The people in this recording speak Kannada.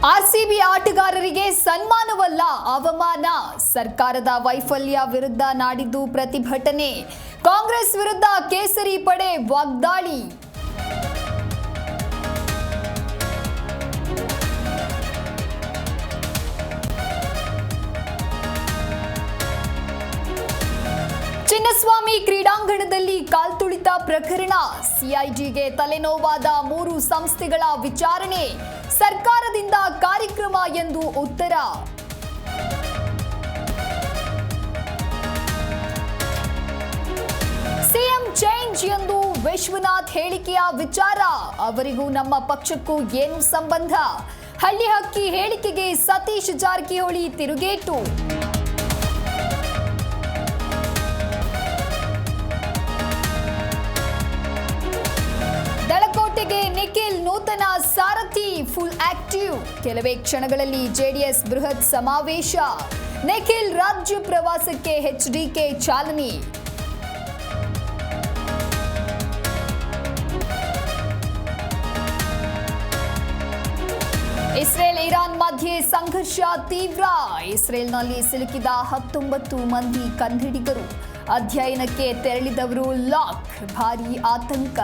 ಆರ್ಸಿಬಿ ಆಟಗಾರರಿಗೆ ಸನ್ಮಾನವಲ್ಲ ಅವಮಾನ. ಸರ್ಕಾರದ ವೈಫಲ್ಯ ವಿರುದ್ಧ ನಾಡಿದ್ದು ಪ್ರತಿಭಟನೆ. ಕಾಂಗ್ರೆಸ್ ವಿರುದ್ಧ ಕೇಸರಿ ಪಡೆ ವಾಗ್ದಾಳಿ. ಚಿನ್ನಸ್ವಾಮಿ ಕ್ರೀಡಾಂಗಣದಲ್ಲಿ ಕಾಲ್ತುಳಿತ ಪ್ರಕರಣ. ಸಿಐಡಿಗೆ ತಲೆನೋವಾದ 3 ಸಂಸ್ಥೆಗಳ ವಿಚಾರಣೆ. ಸರ್ಕಾರದಿಂದ ಕಾರ್ಯಕ್ರಮ ಎಂದು ಉತ್ತರ. ಸಿಎಂ ಚೇಂಜ್ ಎಂದು ವಿಶ್ವನಾಥ್ ಹೇಳಿಕೆಯ ವಿಚಾರ. ಅವರಿಗೂ ನಮ್ಮ ಪಕ್ಷಕ್ಕೂ ಏನು ಸಂಬಂಧ? ಹಳ್ಳಿ ಹಕ್ಕಿ ಹೇಳಿಕೆಗೆ ಸತೀಶ್ ಜಾರಕಿಹೊಳಿ ತಿರುಗೇಟು. ದಳಕೋಟೆಗೆ ನಿಖಿಲ್ ನೂತನ ಸಾರಥಿ, ಫುಲ್ ಆಕ್ಟಿವ್. ಕೆಲವೇ ಕ್ಷಣಗಳಲ್ಲಿ ಜೆಡಿಎಸ್ ಬೃಹತ್ ಸಮಾವೇಶ. ನಿಖಿಲ್ ರಾಜ್ಯ ಪ್ರವಾಸಕ್ಕೆ ಎಚ್ಡಿಕೆ ಚಾಲನೆ. ಇಸ್ರೇಲ್ ಇರಾನ್ ಮಧ್ಯೆ ಸಂಘರ್ಷ ತೀವ್ರ. ಇಸ್ರೇಲ್ನಲ್ಲಿ ಸಿಲುಕಿದ 19 ಮಂದಿ ಕನ್ನಡಿಗರು. ಅಧ್ಯಯನಕ್ಕೆ ತೆರಳಿದವರು ಲಾಕ್. ಭಾರೀ ಆತಂಕ.